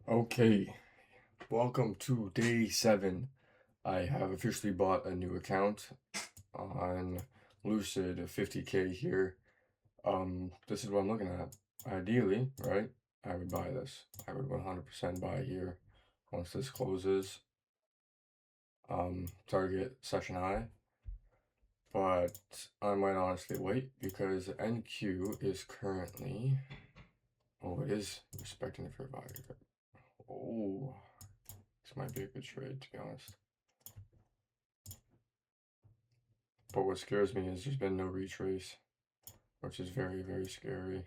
Okay, welcome to day 7. I have officially bought a new account on Lucid, 50K here. This is what I'm looking at. Ideally, right? I would buy this. I would 100% buy here once this closes. Target session high. But I might honestly wait because NQ is currently. Oh, it is respecting the fair value. Oh, this might be a good trade, to be honest. But what scares me is there's been no retrace, which is very, very scary.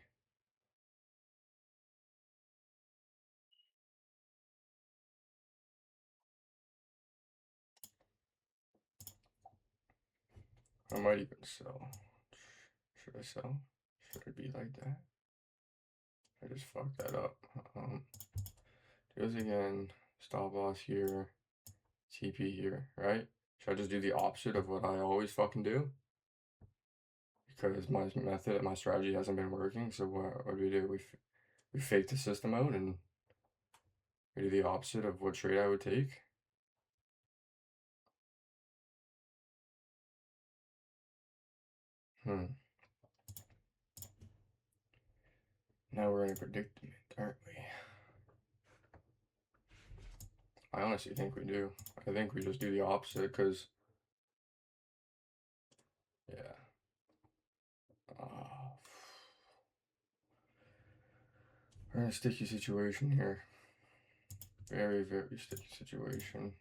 I might even sell. Should I sell? Should it be like that? I just fucked that up. Goes again, stop loss here, TP here, right? Should I just do the opposite of what I always fucking do? Because my method, my strategy hasn't been working, so what do? We fake the system out and we do the opposite of what trade I would take? Hmm. Now we're in a predicament, aren't we? I honestly think we do. I think we just do the opposite because, yeah. Uh, we're in a sticky situation here. Very, very sticky situation.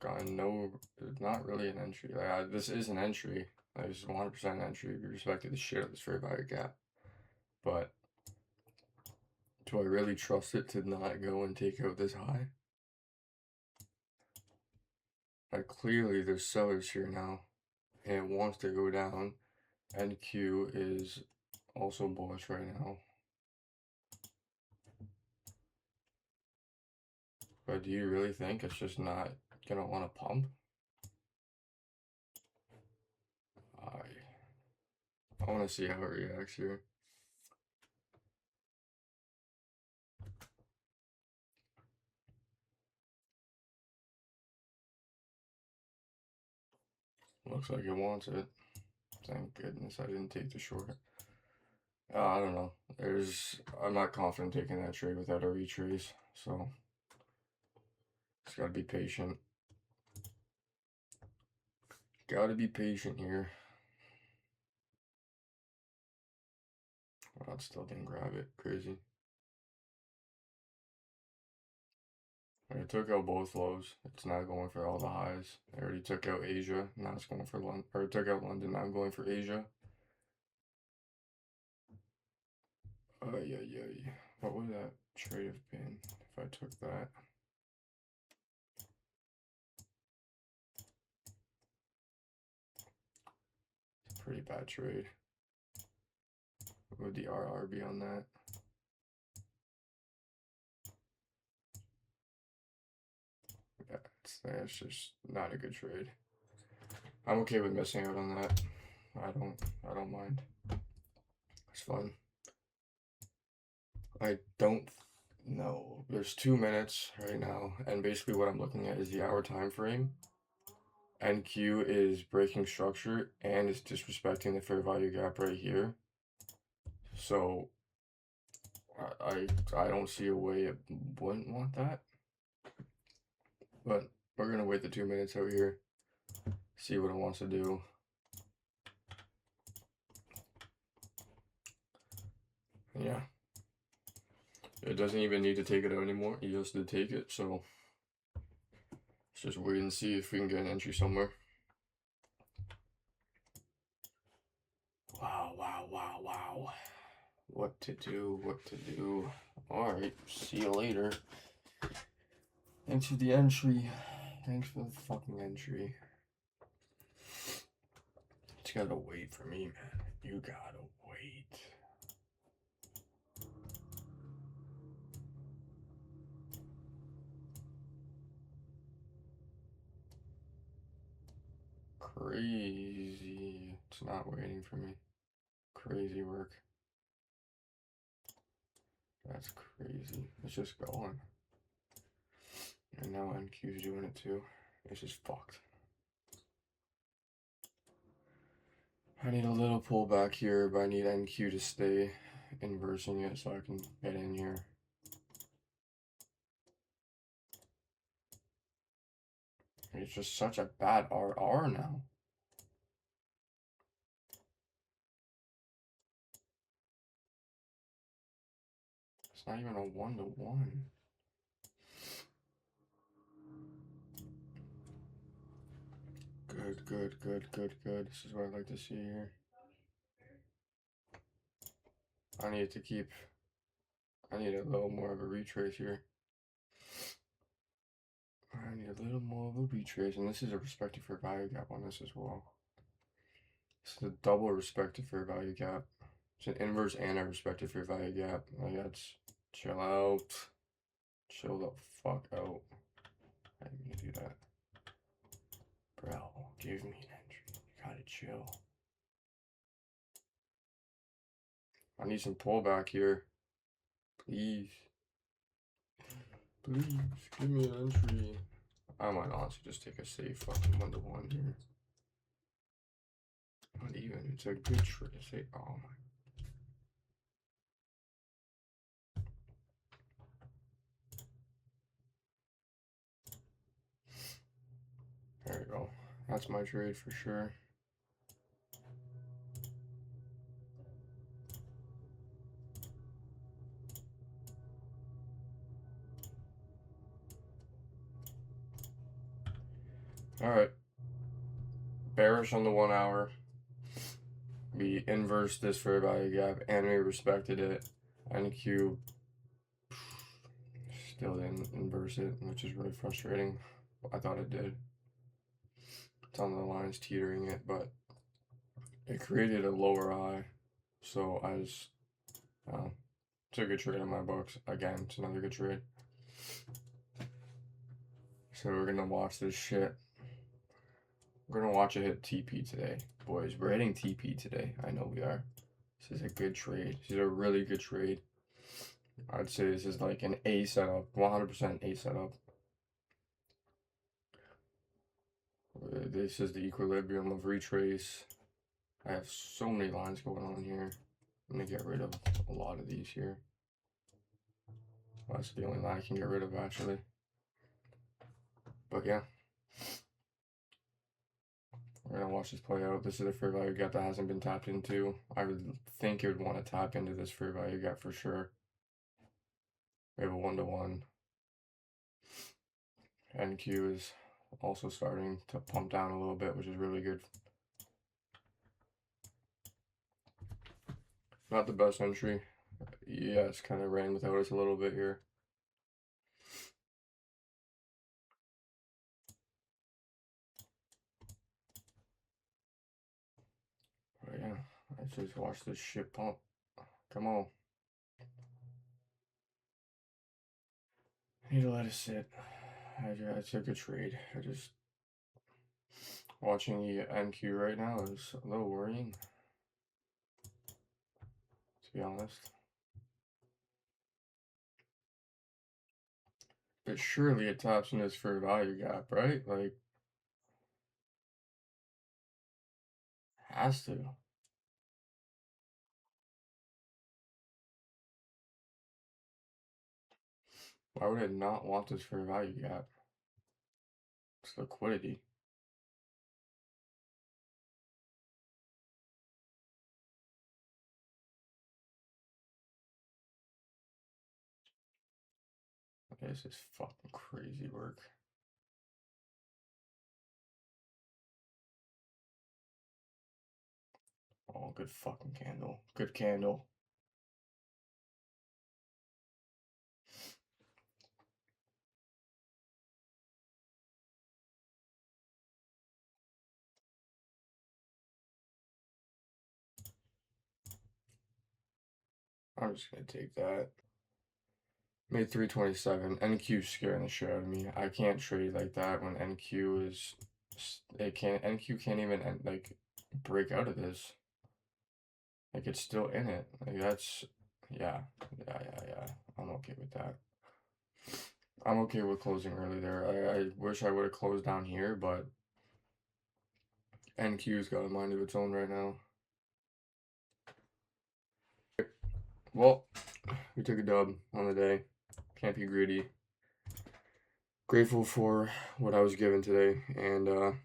Got no, not really an entry. Like, this is an entry. Like, this is 100% entry. We respected the shit out of this fair value gap. But do I really trust it to not go and take out this high? Like, clearly there's sellers here now. And it wants to go down. NQ is also bullish right now. But do you really think it's just not gonna want to pump? I want to see how it reacts here. Looks like it wants it. Thank goodness I didn't take the short. I don't know. I'm not confident taking that trade without a retrace, so just gotta be patient. Gotta be patient here. Well, it still didn't grab it. Crazy. I took out both lows. It's not going for all the highs. I already took out Asia. Now it's going for London. Or I took out London. Now I'm going for Asia. Yeah. What would that trade have been if I took that? It's a pretty bad trade. What would the RR be on that? Yeah, that's just not a good trade. I'm okay with missing out on that. I don't mind. It's fun. I don't know. There's 2 minutes right now, and basically what I'm looking at is the hour time frame. NQ is breaking structure and is disrespecting the fair value gap right here. So I don't see a way it wouldn't want that. But we're gonna wait the 2 minutes out here, see what it wants to do. Yeah. It doesn't even need to take it out anymore. He just did take it, so let's just wait and see if we can get an entry somewhere. Wow. What to do. Alright, see you later. Thanks for the entry. Thanks for the fucking entry. It's gotta wait for me, man. You gotta wait. Crazy. It's not waiting for me. Crazy work. That's crazy. It's just going. And now NQ's doing it too. It's just fucked. I need a little pullback here, but I need NQ to stay inversing it so I can get in here. It's just such a bad RR now. It's not even a 1-to-1. Good, good, good, good, good. This is what I'd like to see here. I need a little more of a retrace here. I need a little more of a retrace, and this is a respected fair value gap on this as well. This is a double respected fair value gap. It's an inverse and a respected fair value gap. Like, that's chill out. Chill the fuck out. I didn't mean to do that. Bro, give me an entry. You gotta chill. I need some pullback here. Please. Please, give me an entry. I might honestly just take a safe fucking 1-to-1 here. Not even. It's a good trade. Say, oh my. There we go. That's my trade for sure. Alright. Bearish on the 1 hour. We inversed this fair value gap and we respected it. NQ still didn't inverse it, which is really frustrating. I thought it did. It's on the lines teetering it, but it created a lower high. So I just took a trade in my books. Again, it's another good trade. So we're gonna watch this shit. We're gonna watch it hit TP today. Boys, we're hitting TP today. I know we are. This is a good trade. This is a really good trade. I'd say this is like an A setup. 100% A setup. This is the equilibrium of retrace. I have so many lines going on here. I'm gonna get rid of a lot of these here. Well, that's the only line I can get rid of actually. But yeah. We're gonna watch this play out. This is a fair value gap that hasn't been tapped into. I would think it would want to tap into this fair value gap for sure. We have a 1-to-1. NQ is also starting to pump down a little bit, which is really good. Not the best entry. Yeah, it's kind of ran without us a little bit here. But yeah, let's just watch this shit pump. Come on. I need to let it sit. It's a good trade. I just watching the NQ right now is a little worrying, to be honest. But surely it taps in this fair value gap, right? Like, has to. Why would it not want this fair value gap? It's liquidity. This is fucking crazy work. Oh, good fucking candle. Good candle. I'm just gonna take that. Made 327. NQ scaring the shit out of me. I can't trade like that when NQ is. NQ can't even like break out of this. Like it's still in it. Like that's. Yeah. okay with that. I'm okay with closing early there. I wish I would have closed down here, but NQ's got a mind of its own right now. Well, we took a dub on the day. Can't be greedy. Grateful for what I was given today, and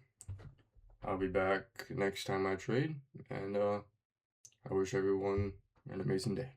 I'll be back next time I trade, and I wish everyone an amazing day.